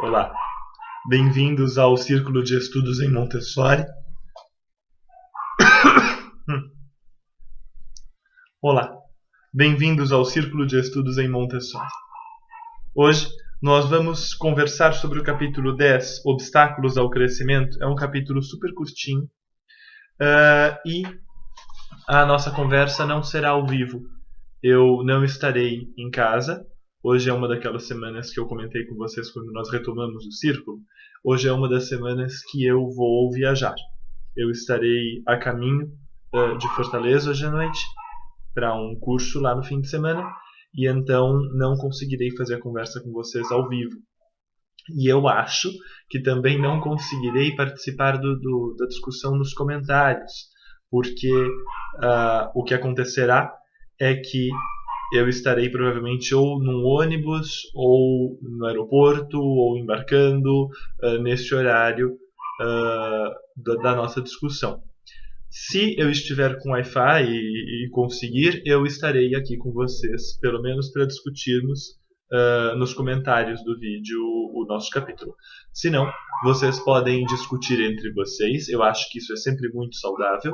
Olá, bem-vindos ao Círculo de Estudos em Montessori. Olá, bem-vindos ao Círculo de Estudos em Montessori. Hoje nós vamos conversar sobre o capítulo 10, Obstáculos ao Crescimento. É um capítulo super curtinho e a nossa conversa não será ao vivo. Eu não estarei em casa. Hoje é uma daquelas semanas que eu comentei com vocês quando nós retomamos o círculo. Hoje é uma das semanas que eu vou viajar. Eu estarei a caminho de Fortaleza hoje à noite para um curso lá no fim de semana e então não conseguirei fazer a conversa com vocês ao vivo. E eu acho que também não conseguirei participar da discussão nos comentários, porque o que acontecerá é que eu estarei provavelmente ou num ônibus, ou no aeroporto, ou embarcando neste horário da nossa discussão. Se eu estiver com Wi-Fi e conseguir, eu estarei aqui com vocês, pelo menos para discutirmos nos comentários do vídeo o nosso capítulo. Se não, vocês podem discutir entre vocês, eu acho que isso é sempre muito saudável,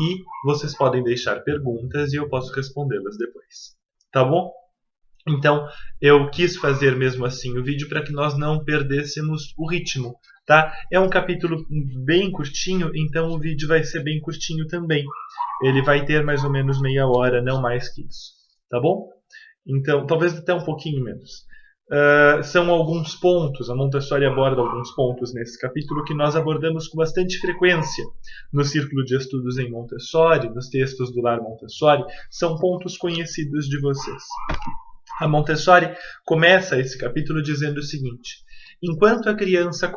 e vocês podem deixar perguntas e eu posso respondê-las depois. Tá bom? Então, eu quis fazer mesmo assim o vídeo para que nós não perdêssemos o ritmo, tá? É um capítulo bem curtinho, então o vídeo vai ser bem curtinho também. Ele vai ter mais ou menos meia hora, não mais que isso, tá bom? Então, talvez até um pouquinho menos. São alguns pontos, a Montessori aborda alguns pontos nesse capítulo que nós abordamos com bastante frequência no Círculo de Estudos em Montessori, nos textos do Lar Montessori, são pontos conhecidos de vocês. A Montessori começa esse capítulo dizendo o seguinte: enquanto a criança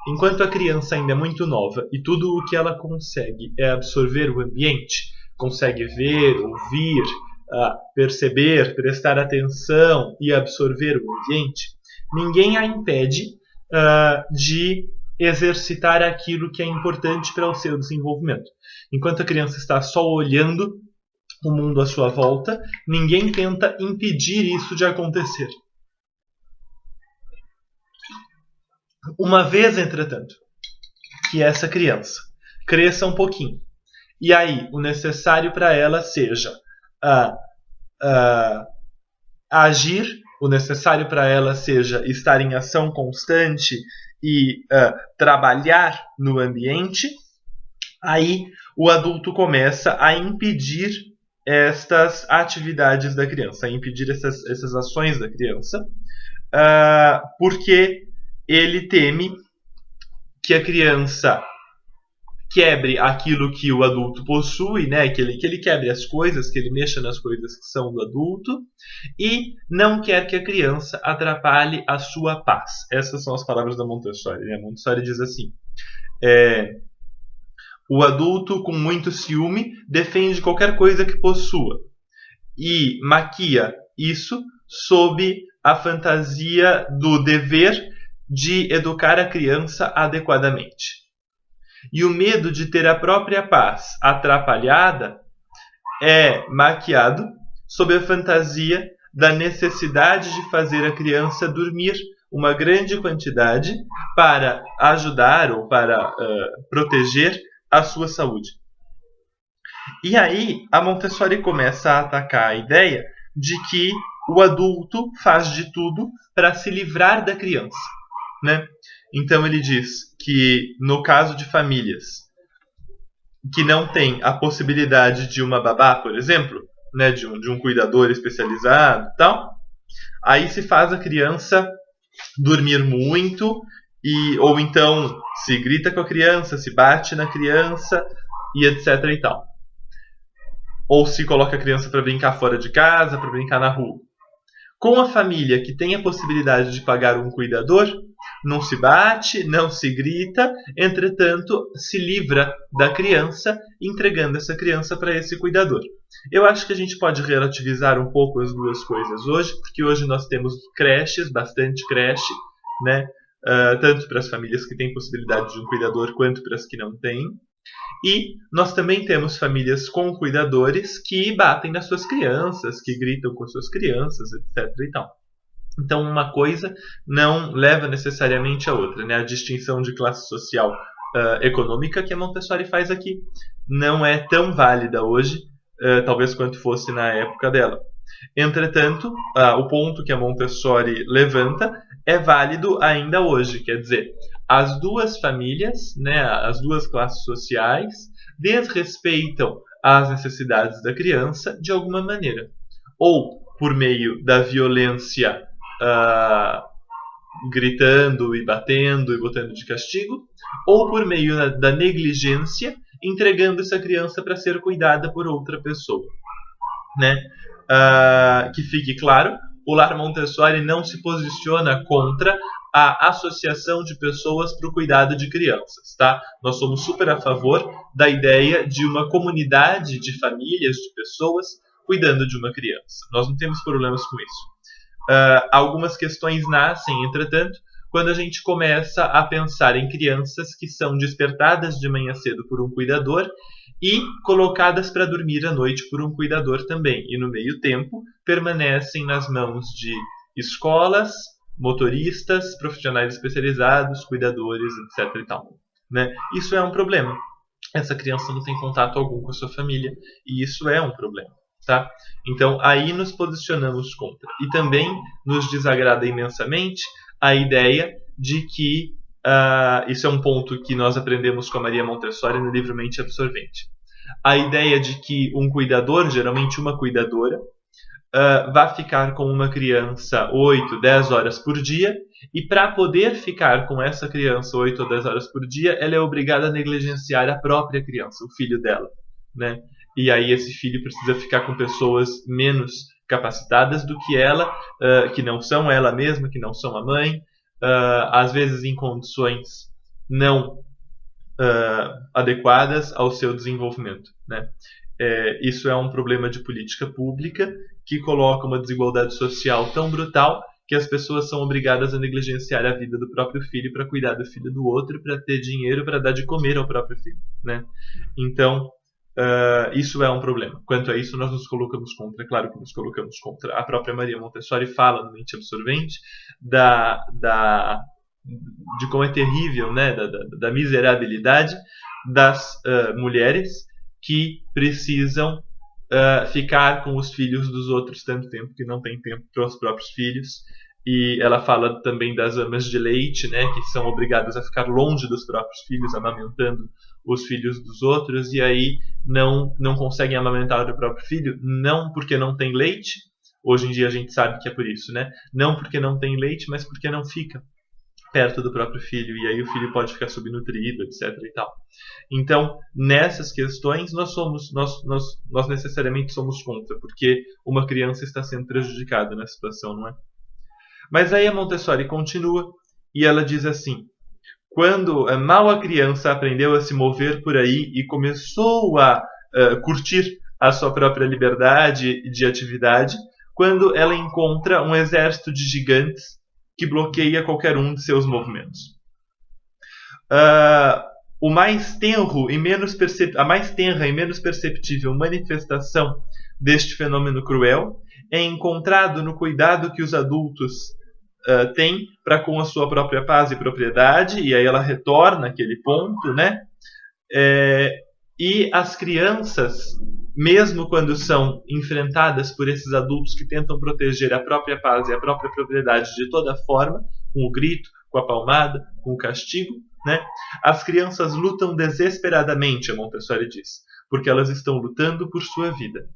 enquanto a criança ainda é muito nova e tudo o que ela consegue é absorver o ambiente, consegue ver, ouvir, perceber, prestar atenção e absorver o ambiente, ninguém a impede de exercitar aquilo que é importante para o seu desenvolvimento. Enquanto a criança está só olhando o mundo à sua volta, ninguém tenta impedir isso de acontecer. Uma vez, entretanto, que essa criança cresça um pouquinho, e aí o necessário para ela seja agir, o necessário para ela seja estar em ação constante e trabalhar no ambiente, aí o adulto começa a impedir estas atividades da criança, a impedir essas ações da criança, porque ele teme que a criança quebre aquilo que o adulto possui, né? que ele quebre as coisas, que ele mexa nas coisas que são do adulto, e não quer que a criança atrapalhe a sua paz. Essas são as palavras da Montessori. Né? A Montessori diz assim: o adulto, com muito ciúme, defende qualquer coisa que possua e maquia isso sob a fantasia do dever de educar a criança adequadamente. E o medo de ter a própria paz atrapalhada é maquiado sob a fantasia da necessidade de fazer a criança dormir uma grande quantidade para ajudar ou para proteger a sua saúde. E aí a Montessori começa a atacar a ideia de que o adulto faz de tudo para se livrar da criança, né? Então ele diz que no caso de famílias que não tem a possibilidade de uma babá, por exemplo, né, de um cuidador especializado, tal, aí se faz a criança dormir muito, ou então se grita com a criança, se bate na criança e etc e tal. Ou se coloca a criança para brincar fora de casa, para brincar na rua. Com a família que tem a possibilidade de pagar um cuidador, não se bate, não se grita, entretanto se livra da criança, entregando essa criança para esse cuidador. Eu acho que a gente pode relativizar um pouco as duas coisas hoje, porque hoje nós temos creches, bastante creche, né? Tanto para as famílias que têm possibilidade de um cuidador quanto para as que não têm. E nós também temos famílias com cuidadores que batem nas suas crianças, que gritam com suas crianças, etc. e tal. Então, uma coisa não leva necessariamente a outra, né? A distinção de classe social econômica que a Montessori faz aqui não é tão válida hoje, talvez quanto fosse na época dela. Entretanto, o ponto que a Montessori levanta é válido ainda hoje, quer dizer, as duas famílias, né, as duas classes sociais, desrespeitam as necessidades da criança de alguma maneira. Ou por meio da violência, gritando e batendo e botando de castigo, ou por meio da negligência, entregando essa criança para ser cuidada por outra pessoa. Né? Que fique claro, o Lar Montessori não se posiciona contra a associação de pessoas para o cuidado de crianças. Tá? Nós somos super a favor da ideia de uma comunidade de famílias, de pessoas, cuidando de uma criança. Nós não temos problemas com isso. Algumas questões nascem, entretanto, quando a gente começa a pensar em crianças que são despertadas de manhã cedo por um cuidador e colocadas para dormir à noite por um cuidador também. E no meio tempo permanecem nas mãos de escolas, motoristas, profissionais especializados, cuidadores, etc. E tal, né? Isso é um problema. Essa criança não tem contato algum com a sua família e isso é um problema. Tá? Então, aí nos posicionamos contra. E também nos desagrada imensamente a ideia de que, isso é um ponto que nós aprendemos com a Maria Montessori no livro Mente Absorvente, a ideia de que um cuidador, geralmente uma cuidadora, vai ficar com uma criança 8, 10 horas por dia, e para poder ficar com essa criança 8 ou 10 horas por dia, ela é obrigada a negligenciar a própria criança, o filho dela, né? E aí esse filho precisa ficar com pessoas menos capacitadas do que ela, que não são ela mesma, que não são a mãe, às vezes em condições não adequadas ao seu desenvolvimento, né? Isso é um problema de política pública que coloca uma desigualdade social tão brutal que as pessoas são obrigadas a negligenciar a vida do próprio filho para cuidar do filho do outro, para ter dinheiro para dar de comer ao próprio filho, né? Então, isso é um problema. Quanto a isso, nós nos colocamos contra. É claro que nos colocamos contra. A própria Maria Montessori fala no Mente Absorvente de como é terrível, né, da miserabilidade das mulheres que precisam ficar com os filhos dos outros tanto tempo que não tem tempo para os próprios filhos. E ela fala também das amas de leite, né, que são obrigadas a ficar longe dos próprios filhos, amamentando os filhos dos outros, e aí não conseguem amamentar o próprio filho, não porque não tem leite, hoje em dia a gente sabe que é por isso, né? Não porque não tem leite, mas porque não fica perto do próprio filho, e aí o filho pode ficar subnutrido, etc. e tal. Então, nessas questões, nós necessariamente somos contra, porque uma criança está sendo prejudicada na situação, não é? Mas aí a Montessori continua, e ela diz assim: quando mal a criança aprendeu a se mover por aí e começou a curtir a sua própria liberdade de atividade, quando ela encontra um exército de gigantes que bloqueia qualquer um de seus movimentos. A mais tenra e menos perceptível manifestação deste fenômeno cruel é encontrado no cuidado que os adultos tem para com a sua própria paz e propriedade, e aí ela retorna àquele ponto, né? E as crianças, mesmo quando são enfrentadas por esses adultos que tentam proteger a própria paz e a própria propriedade de toda forma, com o grito, com a palmada, com o castigo, né? As crianças lutam desesperadamente, a Montessori diz, porque elas estão lutando por sua vida.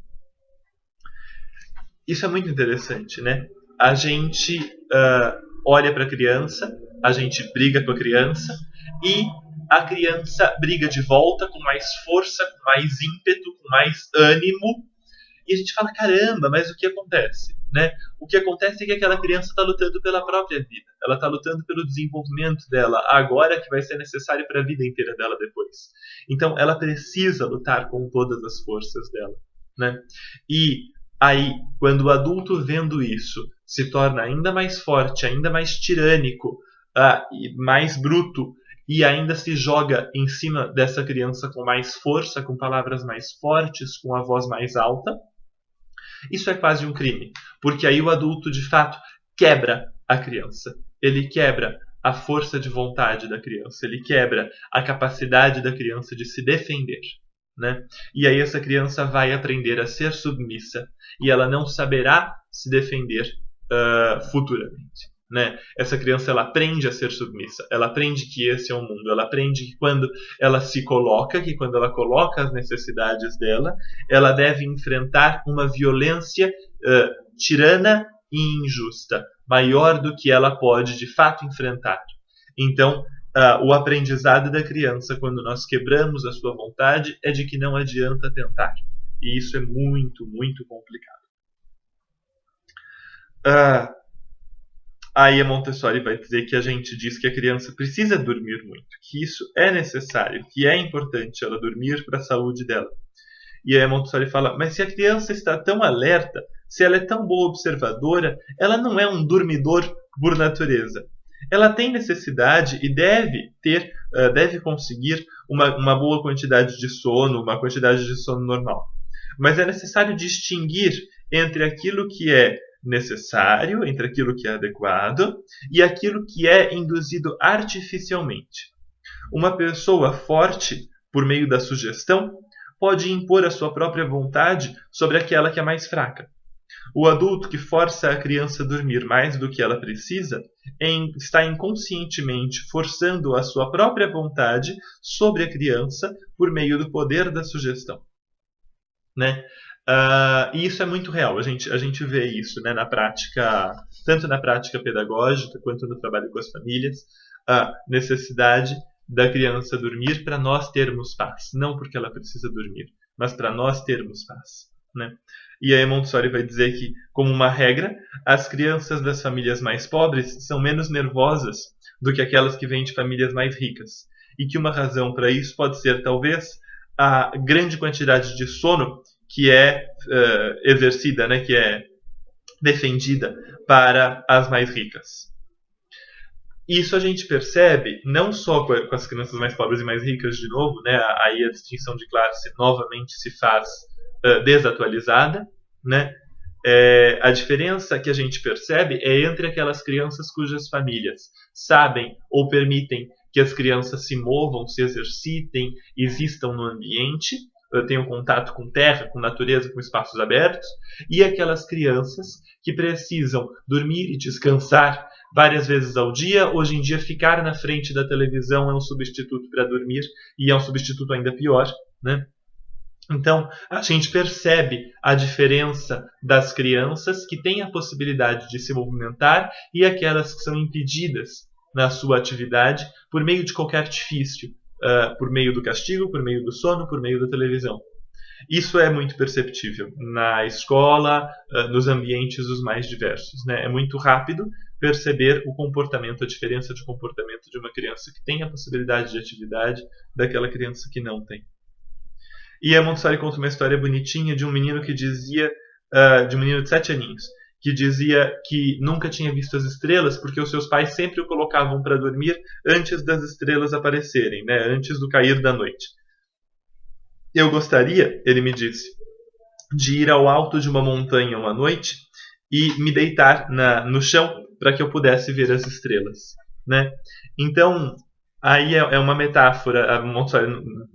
Isso é muito interessante, né? A gente olha para a criança, a gente briga com a criança e a criança briga de volta com mais força, com mais ímpeto, com mais ânimo. E a gente fala, caramba, mas o que acontece? Né? O que acontece é que aquela criança está lutando pela própria vida. Ela está lutando pelo desenvolvimento dela agora, que vai ser necessário para a vida inteira dela depois. Então, ela precisa lutar com todas as forças dela. Né? E aí, quando o adulto vendo isso se torna ainda mais forte, ainda mais tirânico, mais bruto, e ainda se joga em cima dessa criança com mais força, com palavras mais fortes, com a voz mais alta, isso é quase um crime. Porque aí o adulto, de fato, quebra a criança. Ele quebra a força de vontade da criança. Ele quebra a capacidade da criança de se defender. Né? E aí essa criança vai aprender a ser submissa e ela não saberá se defender futuramente. Né? Essa criança ela aprende a ser submissa, ela aprende que esse é o mundo, ela aprende que quando ela se coloca, que quando ela coloca as necessidades dela, ela deve enfrentar uma violência tirana e injusta, maior do que ela pode de fato enfrentar. Então, o aprendizado da criança, quando nós quebramos a sua vontade, é de que não adianta tentar. E isso é muito, muito complicado. Aí a Montessori vai dizer que a gente diz que a criança precisa dormir muito, que isso é necessário, que é importante ela dormir para a saúde dela. E aí a Montessori fala, mas se a criança está tão alerta, se ela é tão boa observadora, ela não é um dormidor por natureza. Ela tem necessidade e deve conseguir uma boa quantidade de sono, uma quantidade de sono normal. Mas é necessário distinguir entre aquilo que é necessário, entre aquilo que é adequado e aquilo que é induzido artificialmente. Uma pessoa forte, por meio da sugestão, pode impor a sua própria vontade sobre aquela que é mais fraca. O adulto que força a criança a dormir mais do que ela precisa está inconscientemente forçando a sua própria vontade sobre a criança por meio do poder da sugestão. Né? E isso é muito real, a gente vê isso, né, na prática, tanto na prática pedagógica quanto no trabalho com as famílias, a necessidade da criança dormir para nós termos paz, não porque ela precisa dormir, mas para nós termos paz. Né? E aí Montessori vai dizer que, como uma regra, as crianças das famílias mais pobres são menos nervosas do que aquelas que vêm de famílias mais ricas, e que uma razão para isso pode ser, talvez, a grande quantidade de sono que é exercida, né, que é defendida para as mais ricas. Isso a gente percebe não só com as crianças mais pobres e mais ricas, de novo, né, aí a distinção de classe novamente se faz desatualizada, né? A diferença que a gente percebe é entre aquelas crianças cujas famílias sabem ou permitem que as crianças se movam, se exercitem, existam no ambiente, tenham contato com terra, com natureza, com espaços abertos, e aquelas crianças que precisam dormir e descansar várias vezes ao dia. Hoje em dia, ficar na frente da televisão é um substituto para dormir, e é um substituto ainda pior, né? Então, a gente percebe a diferença das crianças que têm a possibilidade de se movimentar e aquelas que são impedidas na sua atividade por meio de qualquer artifício, por meio do castigo, por meio do sono, por meio da televisão. Isso é muito perceptível na escola, nos ambientes os mais diversos. Né? É muito rápido perceber o comportamento, a diferença de comportamento de uma criança que tem a possibilidade de atividade daquela criança que não tem. E a Montessori conta uma história bonitinha de um menino que dizia, de um menino de 7 aninhos, que dizia que nunca tinha visto as estrelas porque os seus pais sempre o colocavam para dormir antes das estrelas aparecerem, né? Antes do cair da noite. Eu gostaria, ele me disse, de ir ao alto de uma montanha uma noite e me deitar no chão para que eu pudesse ver as estrelas, né? Então, aí é uma metáfora, a Montessori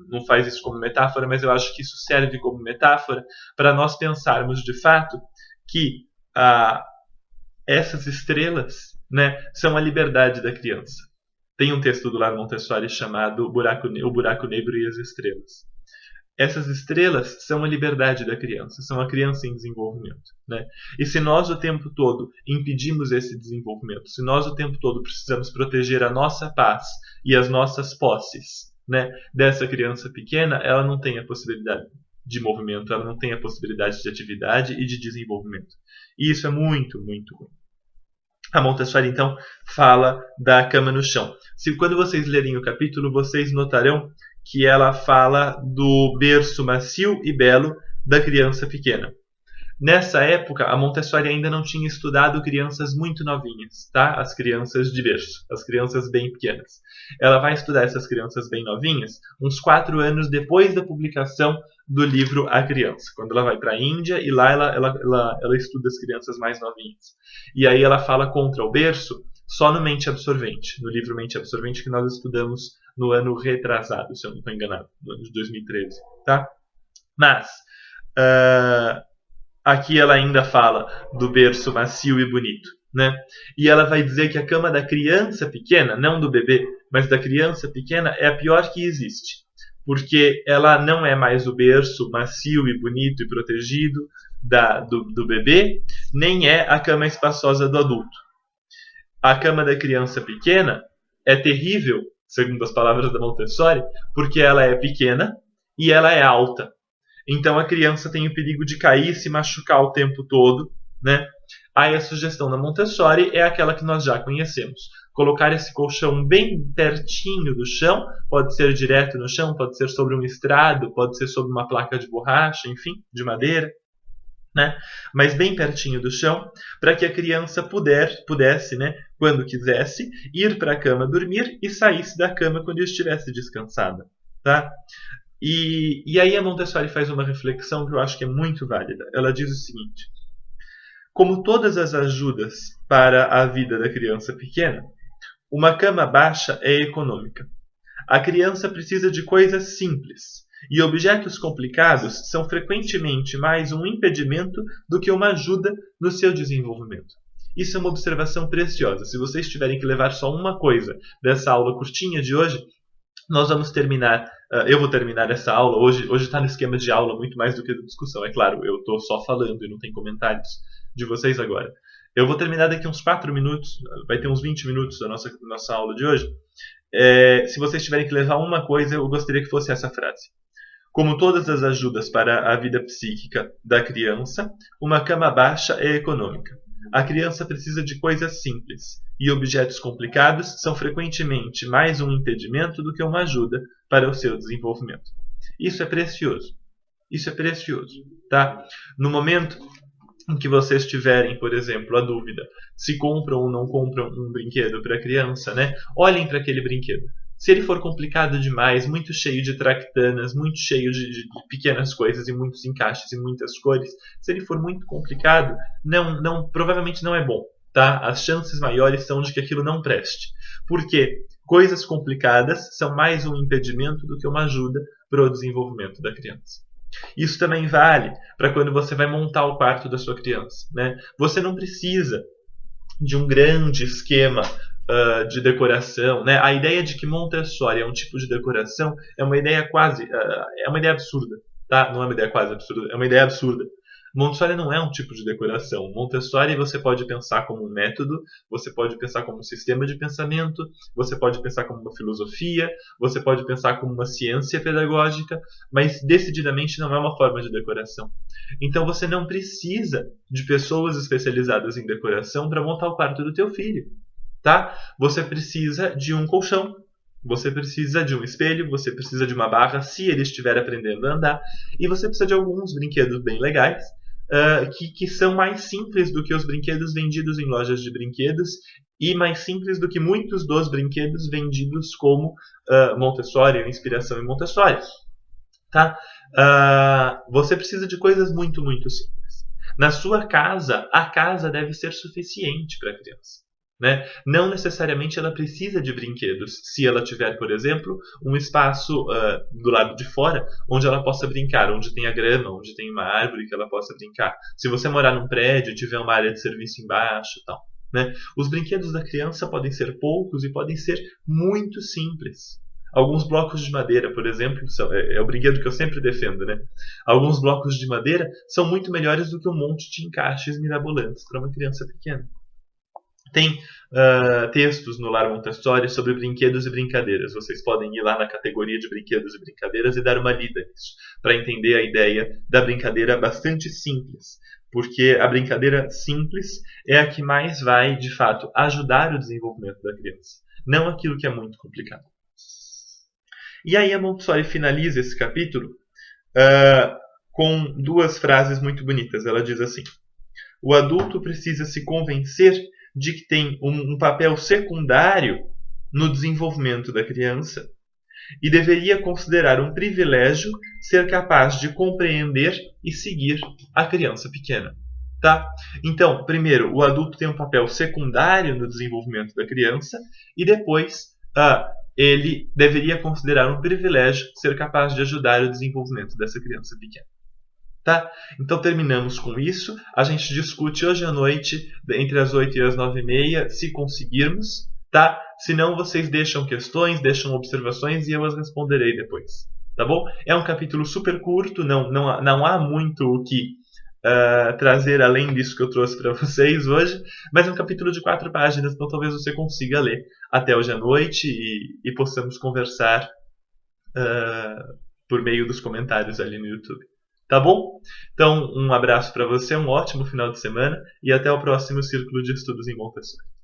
não faz isso como metáfora, mas eu acho que isso serve como metáfora para nós pensarmos de fato que essas estrelas, né, são a liberdade da criança. Tem um texto do Lar Montessori chamado O Buraco Negro e as Estrelas. Essas estrelas são a liberdade da criança, são a criança em desenvolvimento. Né? E se nós o tempo todo impedimos esse desenvolvimento, se nós o tempo todo precisamos proteger a nossa paz e as nossas posses, né, dessa criança pequena, ela não tem a possibilidade de movimento, ela não tem a possibilidade de atividade e de desenvolvimento. E isso é muito, muito ruim. A Montessori, então, fala da cama no chão. Quando vocês lerem o capítulo, vocês notarão que ela fala do berço macio e belo da criança pequena. Nessa época, a Montessori ainda não tinha estudado crianças muito novinhas, tá? As crianças de berço, as crianças bem pequenas. Ela vai estudar essas crianças bem novinhas uns 4 anos depois da publicação do livro A Criança, quando ela vai para a Índia e lá ela estuda as crianças mais novinhas. E aí ela fala contra o berço só no Mente Absorvente, no livro Mente Absorvente que nós estudamos no ano retrasado, se eu não estou enganado, no ano de 2013, tá? Mas aqui ela ainda fala do berço macio e bonito, né? E ela vai dizer que a cama da criança pequena, não do bebê, mas da criança pequena, é a pior que existe. Porque ela não é mais o berço macio e bonito e protegido do bebê, nem é a cama espaçosa do adulto. A cama da criança pequena é terrível, segundo as palavras da Montessori, porque ela é pequena e ela é alta. Então a criança tem o perigo de cair e se machucar o tempo todo, né? Aí a sugestão da Montessori é aquela que nós já conhecemos. Colocar esse colchão bem pertinho do chão, pode ser direto no chão, pode ser sobre um estrado, pode ser sobre uma placa de borracha, enfim, de madeira, né? Mas bem pertinho do chão, para que a criança pudesse, né, quando quisesse, ir para a cama dormir e saísse da cama quando estivesse descansada, tá? E aí a Montessori faz uma reflexão que eu acho que é muito válida. Ela diz o seguinte: como todas as ajudas para a vida da criança pequena, uma cama baixa é econômica. A criança precisa de coisas simples, e objetos complicados são frequentemente mais um impedimento do que uma ajuda no seu desenvolvimento. Isso é uma observação preciosa. Se vocês tiverem que levar só uma coisa dessa aula curtinha de hoje, nós vamos terminar, eu vou terminar essa aula, hoje está no esquema de aula muito mais do que de discussão, é claro, eu estou só falando e não tem comentários de vocês agora. Eu vou terminar daqui uns 4 minutos, vai ter uns 20 minutos da nossa aula de hoje. Se vocês tiverem que levar uma coisa, eu gostaria que fosse essa frase. Como todas as ajudas para a vida psíquica da criança, uma cama baixa é econômica. A criança precisa de coisas simples, e objetos complicados são frequentemente mais um impedimento do que uma ajuda para o seu desenvolvimento. Isso é precioso. Isso é precioso, tá? No momento em que vocês tiverem, por exemplo, a dúvida se compram ou não compram um brinquedo para a criança, né? Olhem para aquele brinquedo. Se ele for complicado demais, muito cheio de tractanas, muito cheio de pequenas coisas e muitos encaixes e muitas cores, se ele for muito complicado, provavelmente não é bom, tá? As chances maiores são de que aquilo não preste. Por quê? Coisas complicadas são mais um impedimento do que uma ajuda para o desenvolvimento da criança. Isso também vale para quando você vai montar o quarto da sua criança, né? Você não precisa de um grande esquema de decoração, né? A ideia de que Montessori é um tipo de decoração é uma ideia é uma ideia absurda, tá? Não é uma ideia quase absurda, é uma ideia absurda. Montessori não é um tipo de decoração. Montessori você pode pensar como um método, você pode pensar como um sistema de pensamento, você pode pensar como uma filosofia, você pode pensar como uma ciência pedagógica, mas decididamente não é uma forma de decoração. Então você não precisa de pessoas especializadas em decoração para montar o quarto do teu filho, tá? Você precisa de um colchão, você precisa de um espelho, você precisa de uma barra se ele estiver aprendendo a andar, e você precisa de alguns brinquedos bem legais, que são mais simples do que os brinquedos vendidos em lojas de brinquedos e mais simples do que muitos dos brinquedos vendidos como Montessori ou inspiração em Montessori, tá? Você precisa de coisas muito, muito simples. Na sua casa, a casa deve ser suficiente para a criança, né? Não necessariamente ela precisa de brinquedos. Se ela tiver, por exemplo, um espaço do lado de fora onde ela possa brincar, onde tem a grama, onde tem uma árvore que ela possa brincar. Se você morar num prédio e tiver uma área de serviço embaixo, tal, né? Os brinquedos da criança podem ser poucos e podem ser muito simples. Alguns blocos de madeira, por exemplo, é o brinquedo que eu sempre defendo, né? Alguns blocos de madeira são muito melhores do que um monte de encaixes mirabolantes para uma criança pequena. Tem textos no Lar Montessori sobre brinquedos e brincadeiras. Vocês podem ir lá na categoria de brinquedos e brincadeiras e dar uma lida nisso, para entender a ideia da brincadeira bastante simples. Porque a brincadeira simples é a que mais vai, de fato, ajudar o desenvolvimento da criança, não aquilo que é muito complicado. E aí a Montessori finaliza esse capítulo com duas frases muito bonitas. Ela diz assim: o adulto precisa se convencer de que tem um papel secundário no desenvolvimento da criança e deveria considerar um privilégio ser capaz de compreender e seguir a criança pequena. Tá? Então, primeiro, o adulto tem um papel secundário no desenvolvimento da criança e depois ele deveria considerar um privilégio ser capaz de ajudar o desenvolvimento dessa criança pequena. Tá? Então terminamos com isso. A gente discute hoje à noite, entre as 8 e as 9h30, se conseguirmos. Tá? Se não, vocês deixam questões, deixam observações e eu as responderei depois. Tá bom? É um capítulo super curto, não há muito o que trazer além disso que eu trouxe para vocês hoje, mas é um capítulo de 4 páginas, então talvez você consiga ler até hoje à noite e possamos conversar por meio dos comentários ali no YouTube. Tá bom? Então, um abraço para você, um ótimo final de semana e até o próximo Círculo de Estudos em Montessori.